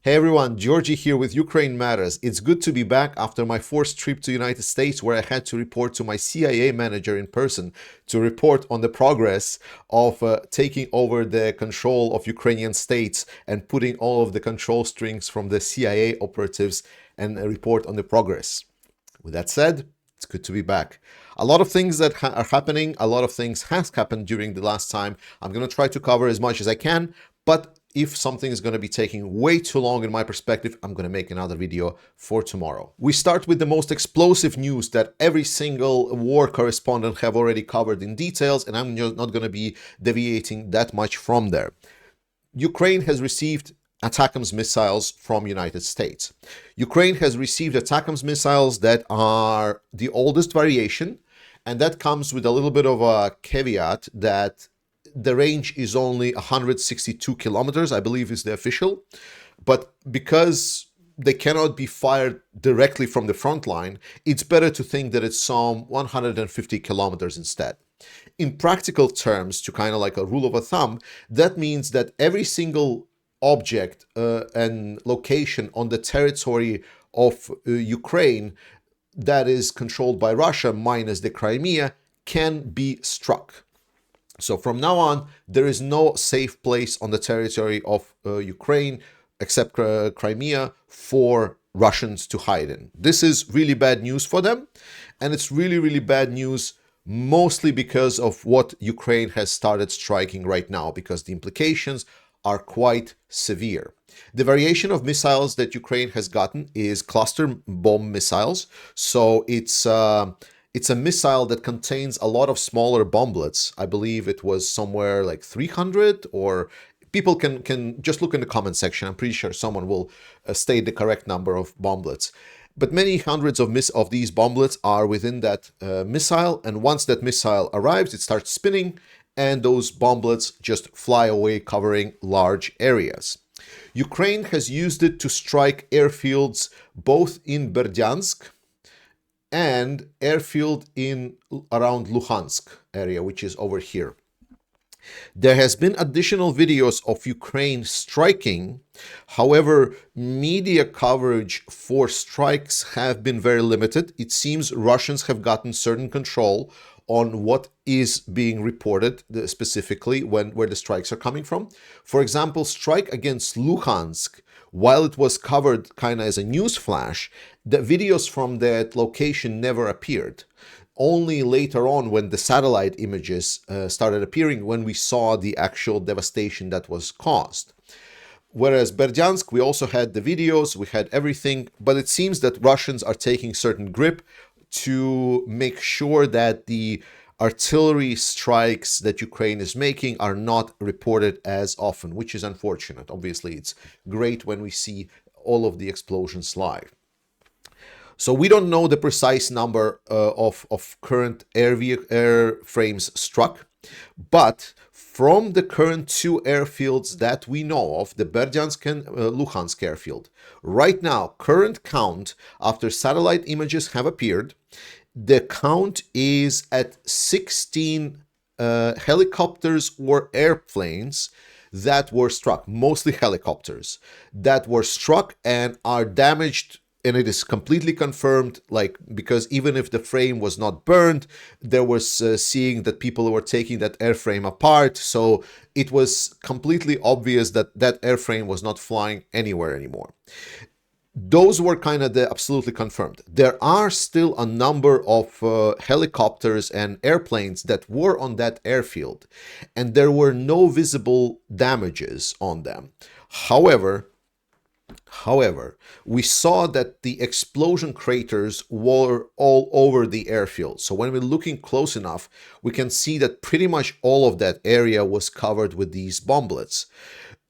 Hey everyone, Georgie here with Ukraine Matters. It's good to be back after my forced trip to the United States where I had to report to my CIA manager in person to report on the progress of taking over the control of Ukrainian states and putting all of the control strings from the CIA operatives and report on the progress. With that said, it's good to be back. A lot of things that are happening, a lot of things has happened during the last time. I'm going to try to cover as much as I can, but if something is going to be taking way too long in my perspective, I'm going to make another video for tomorrow. We start with the most explosive news that every single war correspondent have already covered in details, and I'm not going to be deviating that much from there. Ukraine has received ATACMS missiles from United States. Ukraine has received ATACMS missiles that are the oldest variation, and that comes with a little bit of a caveat that the range is only 162 kilometers, I believe is the official. But because they cannot be fired directly from the front line, it's better to think that it's some 150 kilometers instead. In practical terms, to kind of like a rule of a thumb, that means that every single object and location on the territory of Ukraine that is controlled by Russia, minus the Crimea, can be struck. So from now on, there is no safe place on the territory of Ukraine except Crimea for Russians to hide in. This is really bad news for them, and it's really, really bad news mostly because of what Ukraine has started striking right now, because the implications are quite severe. The variation of missiles that Ukraine has gotten is cluster bomb missiles. So it's a missile that contains a lot of smaller bomblets. I believe it was somewhere like 300, or people can just look in the comment section. I'm pretty sure someone will state the correct number of bomblets. But many hundreds of these bomblets are within that missile, and once that missile arrives, it starts spinning, and those bomblets just fly away, covering large areas. Ukraine has used it to strike airfields both in Berdyansk and airfield in around Luhansk area, which is over here. There has been additional videos of Ukraine striking. However, media coverage for strikes have been very limited. It seems Russians have gotten certain control on what is being reported specifically where the strikes are coming from. For example, strike against Luhansk, while it was covered kind of as a news flash, the videos from that location never appeared. Only later on, when the satellite images started appearing, when we saw the actual devastation that was caused. Whereas Berdyansk, we also had the videos, we had everything, but it seems that Russians are taking certain grip to make sure that the artillery strikes that Ukraine is making are not reported as often, which is unfortunate. Obviously, it's great when we see all of the explosions live. So we don't know the precise number of current airframes struck, but from the current two airfields that we know of, the Berdyansk and Luhansk airfield, right now, current count after satellite images have appeared, the count is at 16 helicopters or airplanes that were struck, mostly helicopters, that were struck and are damaged. And it is completely confirmed, like, because even if the frame was not burned, there was seeing that people were taking that airframe apart. So it was completely obvious that that airframe was not flying anywhere anymore. Those were kind of the absolutely confirmed. There are still a number of helicopters and airplanes that were on that airfield, and there were no visible damages on them. However, we saw that the explosion craters were all over the airfield. So when we're looking close enough, we can see that pretty much all of that area was covered with these bomblets.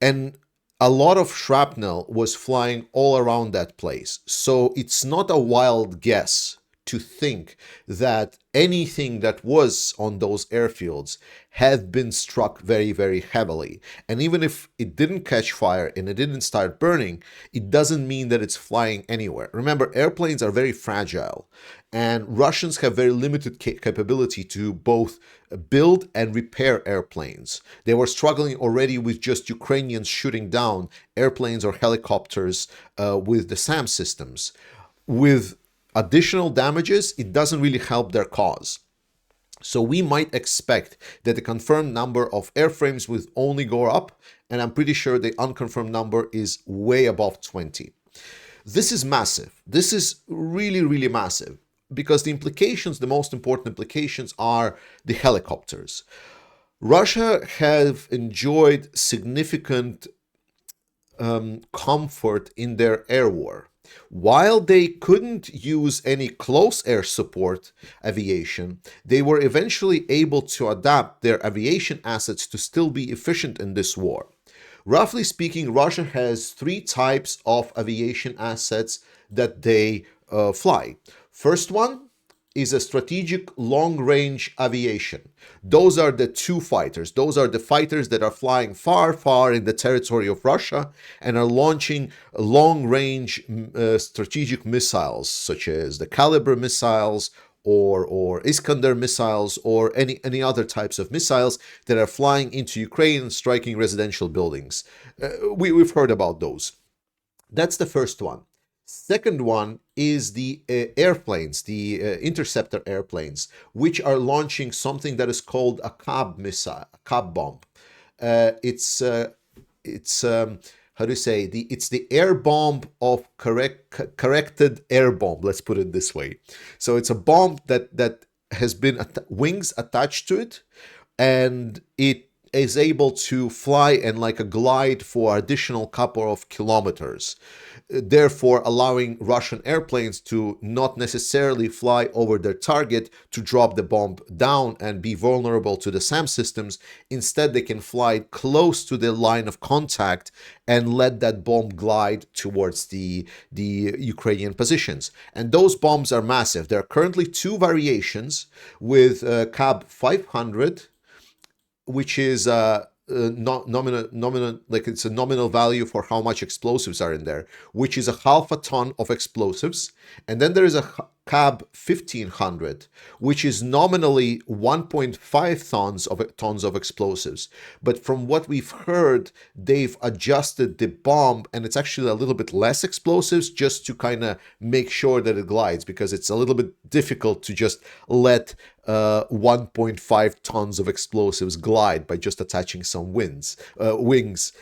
And a lot of shrapnel was flying all around that place. So it's not a wild guess to think that anything that was on those airfields had been struck very, very heavily. And even if it didn't catch fire and it didn't start burning, it doesn't mean that it's flying anywhere. Remember, airplanes are very fragile, and Russians have very limited capability to both build and repair airplanes. They were struggling already with just Ukrainians shooting down airplanes or helicopters with the SAM systems. With additional damages, it doesn't really help their cause. So we might expect that the confirmed number of airframes will only go up, and I'm pretty sure the unconfirmed number is way above 20. This is massive. This is really, really massive, because the implications, the most important implications, are the helicopters. Russia have enjoyed significant comfort in their air war. While they couldn't use any close air support aviation, they were eventually able to adapt their aviation assets to still be efficient in this war. Roughly speaking, Russia has three types of aviation assets that they fly. First one is a strategic long-range aviation. Those are the two fighters. Those are the fighters that are flying far, far in the territory of Russia and are launching long-range strategic missiles, such as the Caliber missiles or Iskander missiles or any other types of missiles that are flying into Ukraine and striking residential buildings. We've heard about those. That's the first one. Second one is the airplanes, the interceptor airplanes, which are launching something that is called a CAB missile, a CAB bomb. It's how do you say? It's the air bomb of corrected air bomb. Let's put it this way. So it's a bomb that has been wings attached to it, and it is able to fly and like a glide for additional couple of kilometers, therefore allowing Russian airplanes to not necessarily fly over their target to drop the bomb down and be vulnerable to the SAM systems. Instead, they can fly close to the line of contact and let that bomb glide towards the Ukrainian positions. And those bombs are massive. There are currently two variations with CAB 500, which is nominal, like it's a nominal value for how much explosives are in there, which is a half a ton of explosives. And then there is a CAB 1500, which is nominally 1.5 tons of explosives. But from what we've heard, they've adjusted the bomb, and it's actually a little bit less explosives just to kind of make sure that it glides, because it's a little bit difficult to just let 1.5 tons of explosives glide by just attaching some wings. There's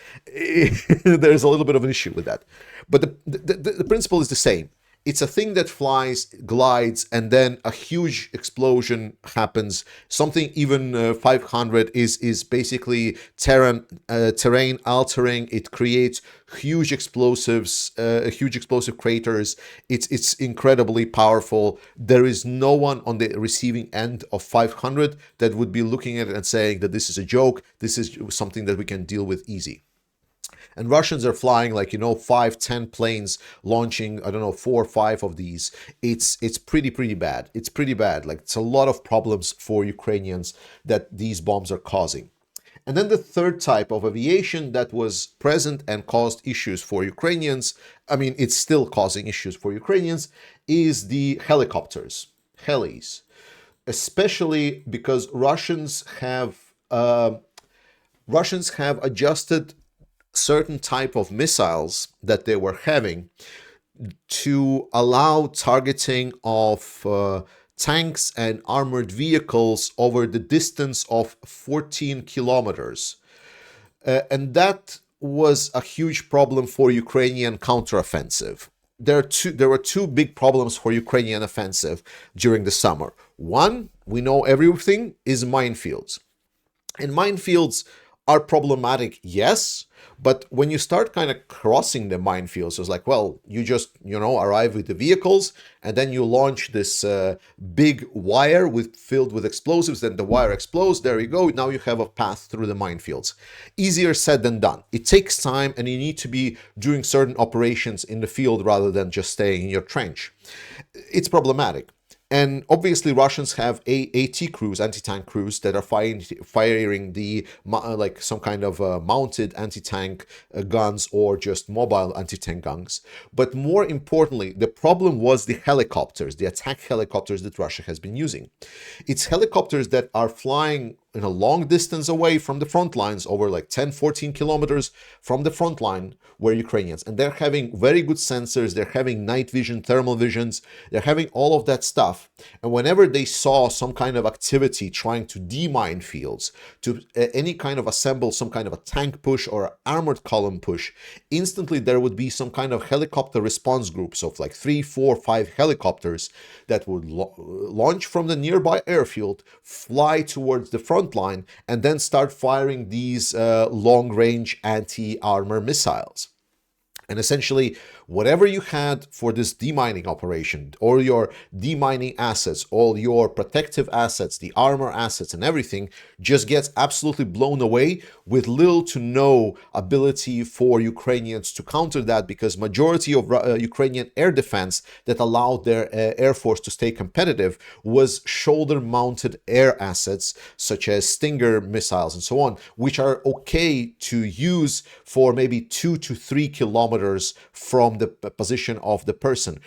a little bit of an issue with that. But the principle is the same. It's a thing that flies, glides, and then a huge explosion happens. Something even 500 is basically terrain altering. It creates huge explosives, huge explosive craters. It's incredibly powerful. There is no one on the receiving end of 500 that would be looking at it and saying that this is a joke. This is something that we can deal with easy. And Russians are flying 5-10 planes, launching, 4 or 5 of these. It's pretty bad. It's pretty bad. It's a lot of problems for Ukrainians that these bombs are causing. And then the third type of aviation that was present and caused issues for Ukrainians, it's still causing issues for Ukrainians, is the helicopters, helis. Especially because Russians have adjusted certain type of missiles that they were having to allow targeting of tanks and armored vehicles over the distance of 14 kilometers. And that was a huge problem for Ukrainian counteroffensive. There were two big problems for Ukrainian offensive during the summer. One, we know everything, is minefields. And minefields are problematic, yes, but when you start kind of crossing the minefields, it's like, well, you just, arrive with the vehicles, and then you launch this big wire filled with explosives, then the wire explodes, there you go, now you have a path through the minefields. Easier said than done. It takes time, and you need to be doing certain operations in the field rather than just staying in your trench. It's problematic. And obviously, Russians have AT crews, anti-tank crews, that are firing the like some kind of mounted anti-tank guns or just mobile anti-tank guns. But more importantly, the problem was the helicopters, the attack helicopters that Russia has been using. It's helicopters that are flying in a long distance away from the front lines, over like 10, 14 kilometers from the front line where Ukrainians, and they're having very good sensors, they're having night vision, thermal visions, they're having all of that stuff. And whenever they saw some kind of activity trying to demine fields, to any kind of assemble some kind of a tank push or armored column push, instantly there would be some kind of helicopter response groups of like 3, 4, 5 helicopters that would launch from the nearby airfield, fly towards the front line, and then start firing these long-range anti-armor missiles. And essentially, whatever you had for this demining operation, or your demining assets, all your protective assets, the armor assets and everything, just gets absolutely blown away with little to no ability for Ukrainians to counter that, because majority of Ukrainian air defense that allowed their air force to stay competitive was shoulder-mounted air assets, such as Stinger missiles and so on, which are okay to use for maybe 2 to 3 kilometers from the position of the person,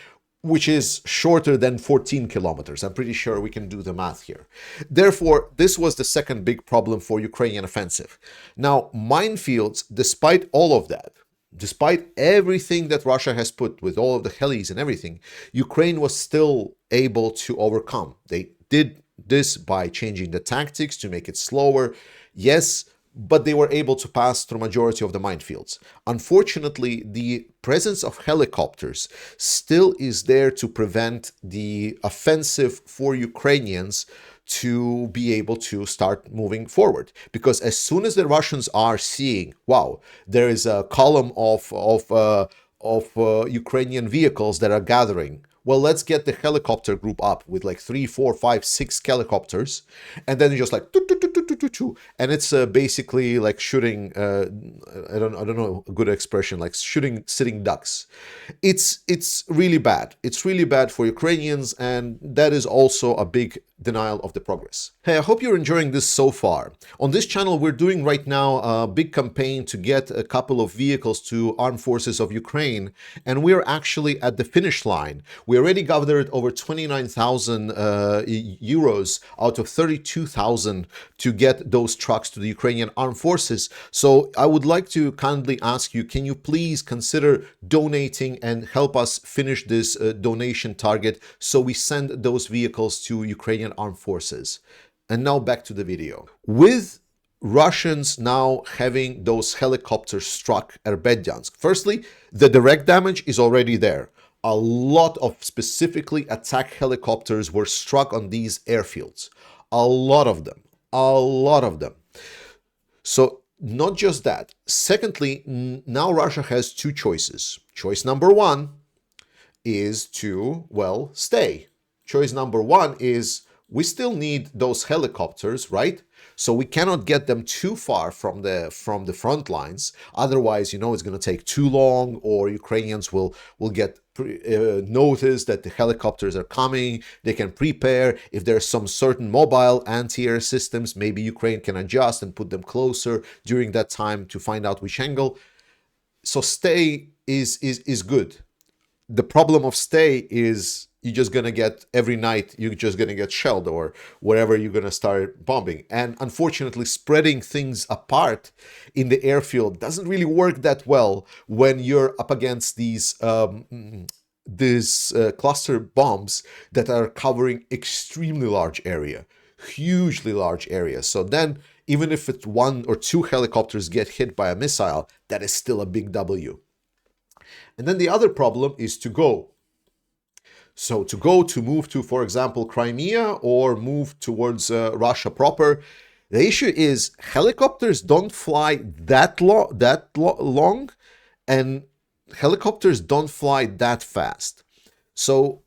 which is shorter than 14 kilometers. I'm pretty sure we can do the math here. Therefore, this was the second big problem for Ukrainian offensive. Now, minefields, despite all of that, despite everything that Russia has put with all of the helis and everything, Ukraine was still able to overcome. They did this by changing the tactics to make it slower. Yes, but they were able to pass through majority of the minefields. Unfortunately, the presence of helicopters still is there to prevent the offensive for Ukrainians to be able to start moving forward. Because as soon as the Russians are seeing, wow, there is a column of Ukrainian vehicles that are gathering, well, let's get the helicopter group up with like 3, 4, 5, 6 helicopters, and then you just like and it's basically like shooting. I don't know a good expression, like shooting sitting ducks. It's really bad. It's really bad for Ukrainians, and that is also a big denial of the progress. Hey, I hope you're enjoying this so far. On this channel, we're doing right now a big campaign to get a couple of vehicles to armed forces of Ukraine, and we're actually at the finish line. We already gathered over 29,000 euros out of 32,000 to get those trucks to the Ukrainian armed forces. So I would like to kindly ask you, can you please consider donating and help us finish this donation target so we send those vehicles to Ukrainian armed forces? And now back to the video. With Russians now having those helicopters struck at Berdyansk, firstly, the direct damage is already there. A lot of specifically attack helicopters were struck on these airfields. A lot of them. A lot of them. So not just that. Secondly, now Russia has two choices. Choice number one is to, well, stay. Choice number one is we still need those helicopters, right? So we cannot get them too far from the front lines. Otherwise, it's going to take too long, or Ukrainians will get notice that the helicopters are coming. They can prepare. If there's some certain mobile anti-air systems, maybe Ukraine can adjust and put them closer during that time to find out which angle. So stay is good. The problem of stay is you're just going to get, every night, you're just going to get shelled or wherever you're going to start bombing. And unfortunately, spreading things apart in the airfield doesn't really work that well when you're up against these cluster bombs that are covering extremely large area, hugely large areas. So then, even if it's 1 or 2 helicopters get hit by a missile, that is still a big W. And then the other problem is to go. So to move to, for example, Crimea or move towards Russia proper. The issue is helicopters don't fly that long, and helicopters don't fly that fast. So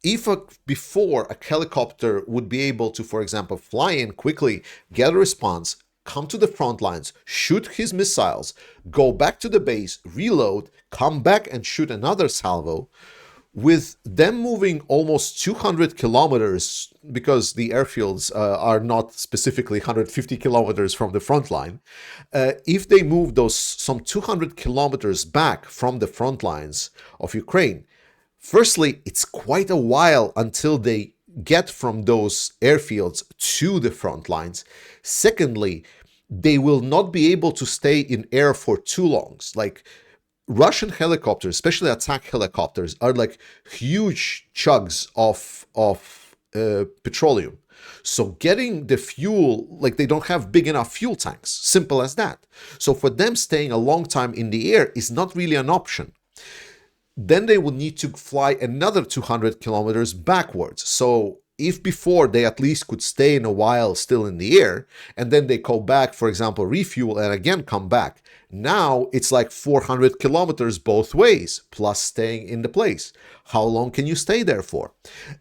if before a helicopter would be able to, for example, fly in quickly, get a response, come to the front lines, shoot his missiles, go back to the base, reload, come back and shoot another salvo, with them moving almost 200 kilometers, because the airfields are not specifically 150 kilometers from the front line, if they move those some 200 kilometers back from the front lines of Ukraine, firstly, it's quite a while until they get from those airfields to the front lines. Secondly, they will not be able to stay in air for too long. Like, Russian helicopters, especially attack helicopters, are like huge chugs of petroleum. So getting the fuel, like, they don't have big enough fuel tanks. Simple as that. So for them, staying a long time in the air is not really an option. Then they will need to fly another 200 kilometers backwards. So if before they at least could stay in a while still in the air, and then they go back, for example, refuel, and again come back, now it's like 400 kilometers both ways, plus staying in the place. How long can you stay there for?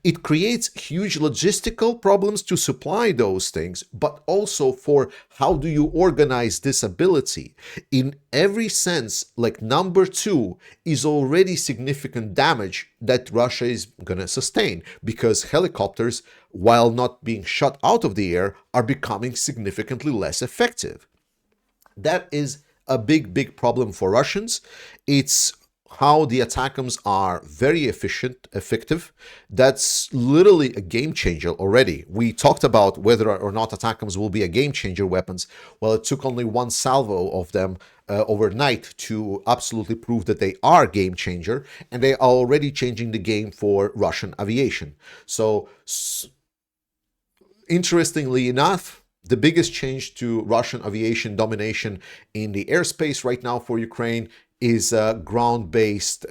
It creates huge logistical problems to supply those things, but also for how do you organize this ability? In every sense, like, number two is already significant damage that Russia is going to sustain, because helicopters, while not being shot out of the air, are becoming significantly less effective. That is a big problem for Russians. It's how the ATACMS are very effective. That's literally a game changer already. We talked about whether or not ATACMS will be a game changer weapons. Well, it took only one salvo of them overnight to absolutely prove that they are game changer, and they are already changing the game for Russian aviation. So, interestingly enough, the biggest change to Russian aviation domination in the airspace right now for Ukraine is a ground-based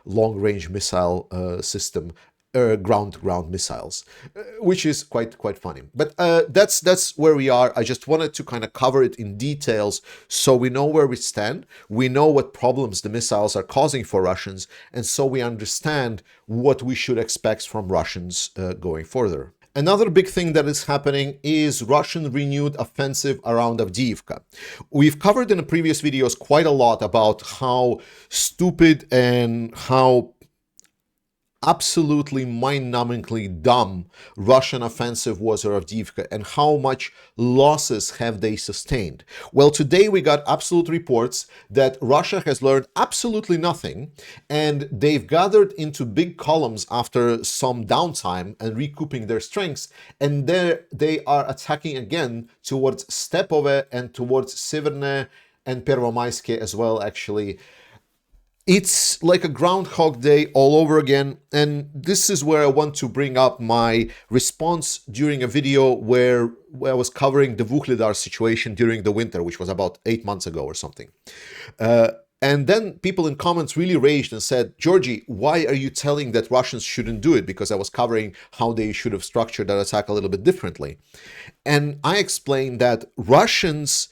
long-range missile system, ground-to-ground missiles, which is quite funny. But that's where we are. I just wanted to kind of cover it in details so we know where we stand. We know what problems the missiles are causing for Russians, and so we understand what we should expect from Russians going further. Another big thing that is happening is Russian renewed offensive around Avdiivka. We've covered in the previous videos quite a lot about how stupid and how absolutely mind-numbingly dumb Russian offensive was at Avdiivka, and how much losses have they sustained. Well, today we got absolute reports that Russia has learned absolutely nothing, and they've gathered into big columns after some downtime and recouping their strengths, and there they are attacking again towards Stepove and towards Severne and Pervomayske as well, actually. It's like a Groundhog Day all over again, and this is where I want to bring up my response during a video where I was covering the Vuhledar situation during the winter, which was about 8 months ago or something. And then people in comments really raged and said, Georgie, why are you telling that Russians shouldn't do it? Because I was covering how they should have structured that attack a little bit differently. And I explained that Russians,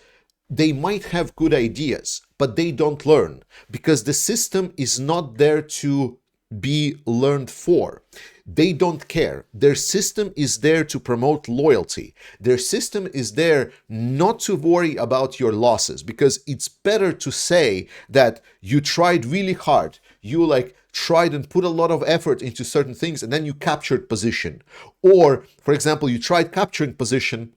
they might have good ideas, but they don't learn, because the system is not there to be learned for. They don't care. Their system is there to promote loyalty. Their system is there not to worry about your losses, because it's better to say that you tried really hard, you tried and put a lot of effort into certain things, and then you captured position. Or, for example, you tried capturing position,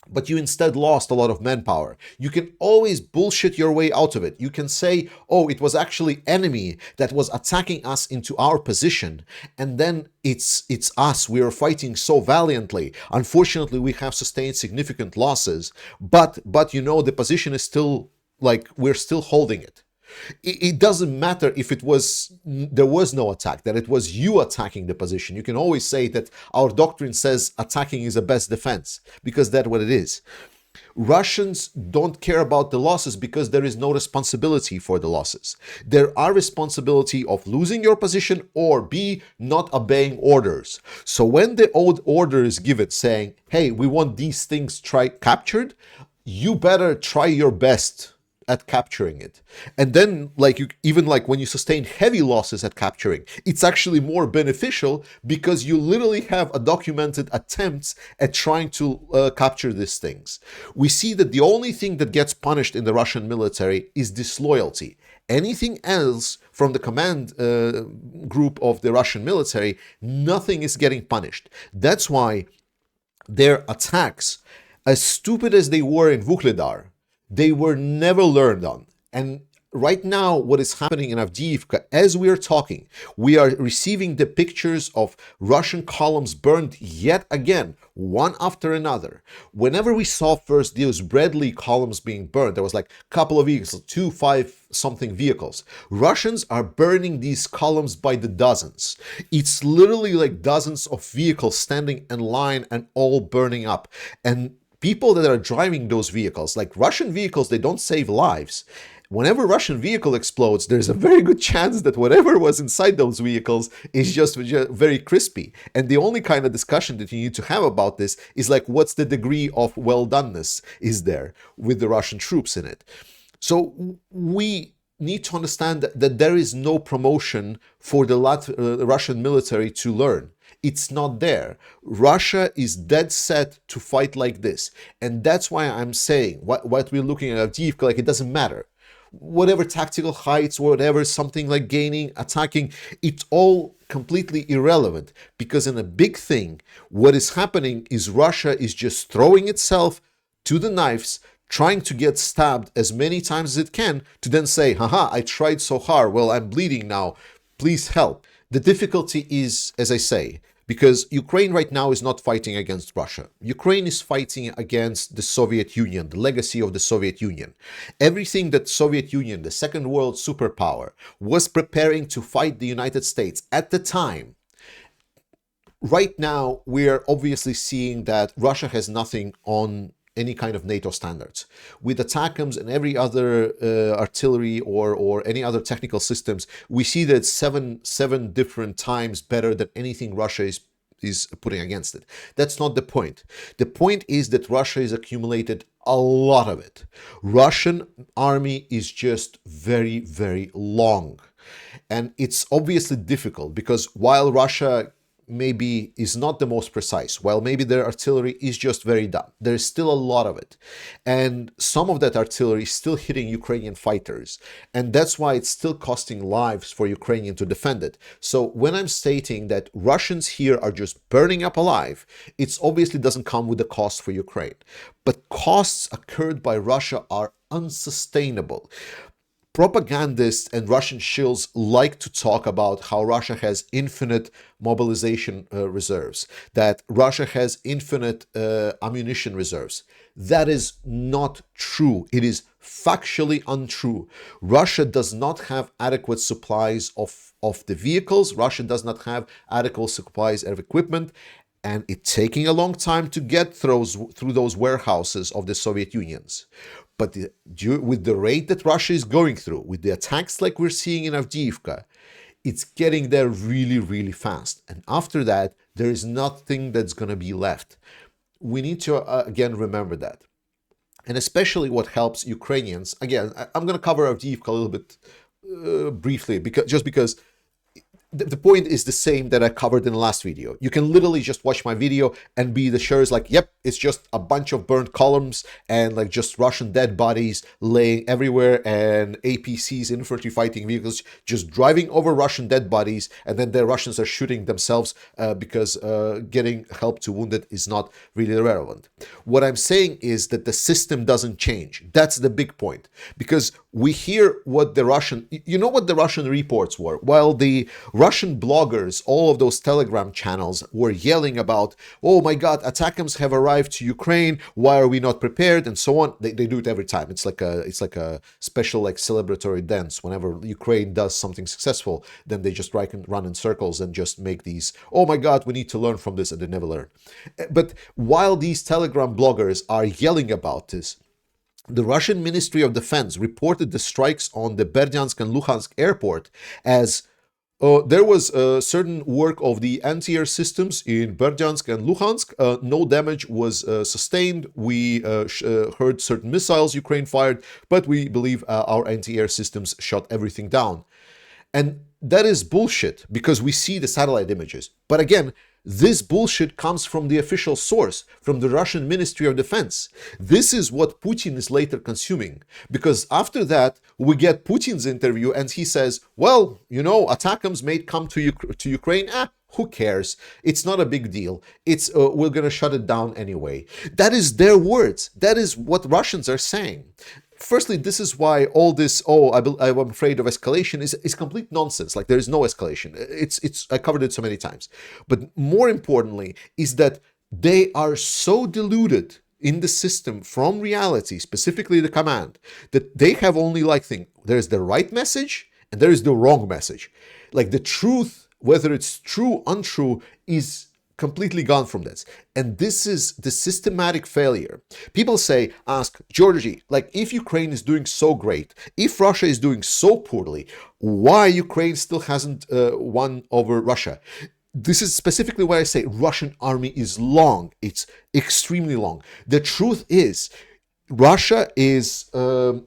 but you instead lost a lot of manpower. You can always bullshit your way out of it. You can say, oh, it was actually enemy that was attacking us into our position, and then it's us. We are fighting so valiantly. Unfortunately, we have sustained significant losses, but you know, the position is still, we're still holding it. It doesn't matter if there was no attack, that it was you attacking the position. You can always say that our doctrine says attacking is the best defense, because that's what it is. Russians don't care about the losses because there is no responsibility for the losses. There are responsibility of losing your position, or B, not obeying orders. So when the old order is given saying, hey, we want these things captured, you better try your best at capturing it. And then when you sustain heavy losses at capturing, it's actually more beneficial, because you literally have a documented attempts at trying to capture these things. We see that the only thing that gets punished in the Russian military is disloyalty. Anything else from the command group of the Russian military, nothing is getting punished. That's why their attacks, as stupid as they were in Vuhledar, they were never learned on. And right now, what is happening in Avdiivka, as we are talking, we are receiving the pictures of Russian columns burned yet again, one after another. Whenever we saw first those Bradley columns being burned, there was like a couple of vehicles, 5-something vehicles. Russians are burning these columns by the dozens. It's literally like dozens of vehicles standing in line and all burning up. And people that are driving those vehicles, like Russian vehicles, they don't save lives. Whenever a Russian vehicle explodes, there's a very good chance that whatever was inside those vehicles is just very crispy. And the only kind of discussion that you need to have about this is like, what's the degree of well-doneness is there with the Russian troops in it? So we need to understand that there is no promotion for the Russian military to learn. It's not there. Russia is dead set to fight like this. And that's why I'm saying what we're looking at Avdiivka, like, it doesn't matter. Whatever tactical heights, whatever, something like gaining, attacking, it's all completely irrelevant, because in a big thing, what is happening is Russia is just throwing itself to the knives, trying to get stabbed as many times as it can, to then say, haha, I tried so hard, well, I'm bleeding now, please help. The difficulty is, as I say, because Ukraine right now is not fighting against Russia. Ukraine is fighting against the Soviet Union, the legacy of the Soviet Union. Everything that Soviet Union, the second world superpower, was preparing to fight the United States at the time. Right now, we are obviously seeing that Russia has nothing on any kind of NATO standards. With ATACMS and every other artillery or any other technical systems, we see that it's seven different times better than anything Russia is putting against it. That's not the point. The point is that Russia has accumulated a lot of it. Russian army is just very, very long. And it's obviously difficult, because while Russia maybe is not the most precise, while maybe their artillery is just very dumb, there's still a lot of it. And some of that artillery is still hitting Ukrainian fighters. And that's why it's still costing lives for Ukrainian to defend it. So when I'm stating that Russians here are just burning up alive, it obviously doesn't come with a cost for Ukraine. But costs occurred by Russia are unsustainable. Propagandists and Russian shills like to talk about how Russia has infinite mobilization reserves, that Russia has infinite ammunition reserves. That is not true. It is factually untrue. Russia does not have adequate supplies of the vehicles. Russia does not have adequate supplies of equipment. And it's taking a long time to get through those warehouses of the Soviet Unions. But with the rate that Russia is going through, with the attacks like we're seeing in Avdiivka, it's getting there really, really fast. And after that, there is nothing that's going to be left. We need to, again, remember that. And especially what helps Ukrainians, again, I'm going to cover Avdiivka a little bit briefly, because the point is the same that I covered in the last video. You can literally just watch my video and be the sure is like, yep, it's just a bunch of burnt columns and like just Russian dead bodies laying everywhere, and APCs, infantry fighting vehicles, just driving over Russian dead bodies, and then the Russians are shooting themselves because getting help to wounded is not really relevant. What I'm saying is that the system doesn't change. That's the big point, because we hear what the Russian, you know what the Russian reports were? While the Russian bloggers, all of those Telegram channels, were yelling about, oh my God, ATACMS have arrived to Ukraine. Why are we not prepared? And so on. They do it every time. It's like a special like celebratory dance. Whenever Ukraine does something successful, then they just run in circles and just make these, oh my God, we need to learn from this, and they never learn. But while these Telegram bloggers are yelling about this, the Russian Ministry of Defense reported the strikes on the Berdyansk and Luhansk airport as there was a certain work of the anti-air systems in Berdyansk and Luhansk. No damage was sustained. We heard certain missiles Ukraine fired, but we believe our anti-air systems shot everything down. And that is bullshit because we see the satellite images. But again, this bullshit comes from the official source, from the Russian Ministry of Defense. This is what Putin is later consuming. Because after that, we get Putin's interview and he says, well, you know, ATACMS may come to Ukraine. Who cares? It's not a big deal. It's we're going to shut it down anyway. That is their words. That is what Russians are saying. Firstly, this is why all this, I'm afraid of escalation is complete nonsense. Like, there is no escalation. I covered it so many times. But more importantly is that they are so deluded in the system from reality, specifically the command, that they have only there's the right message and there is the wrong message. Like, the truth, whether it's true, untrue, is completely gone from this. And this is the systematic failure. People ask, Georgie, like, if Ukraine is doing so great, if Russia is doing so poorly, why Ukraine still hasn't won over Russia? This is specifically why I say Russian army is long. It's extremely long. The truth is, Russia is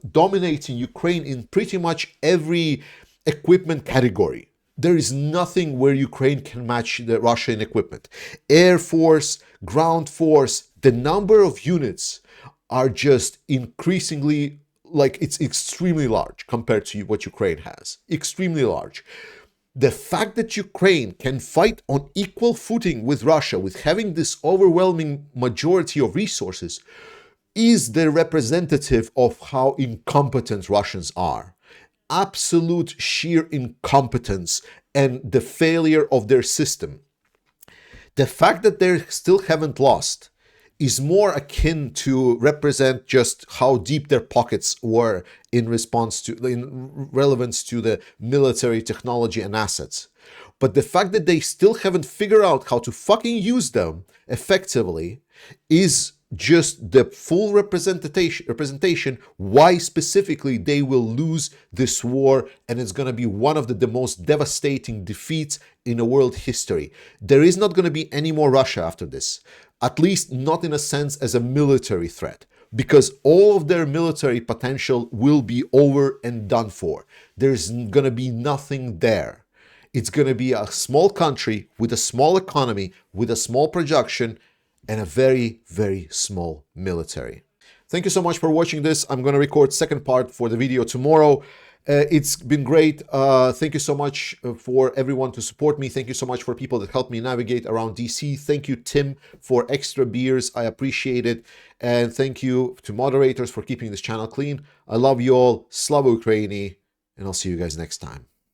dominating Ukraine in pretty much every equipment category. There is nothing where Ukraine can match the Russian equipment. Air force, ground force, the number of units are just increasingly, like, it's extremely large compared to what Ukraine has. Extremely large. The fact that Ukraine can fight on equal footing with Russia, with having this overwhelming majority of resources, is the representative of how incompetent Russians are. Absolute sheer incompetence and the failure of their system. The fact that they still haven't lost is more akin to represent just how deep their pockets were in relevance to the military technology and assets. But the fact that they still haven't figured out how to fucking use them effectively is just the full representation why specifically they will lose this war, and it's going to be one of the most devastating defeats in a world history. There is not going to be any more Russia after this, at least not in a sense as a military threat, because all of their military potential will be over and done for. There's going to be nothing there. It's going to be a small country with a small economy, with a small production, and a very, very small military. Thank you so much for watching this. I'm going to record second part for the video tomorrow. It's been great. Thank you so much for everyone to support me. Thank you so much for people that helped me navigate around DC. Thank you, Tim, for extra beers. I appreciate it. And thank you to moderators for keeping this channel clean. I love you all. Slava Ukraini. And I'll see you guys next time.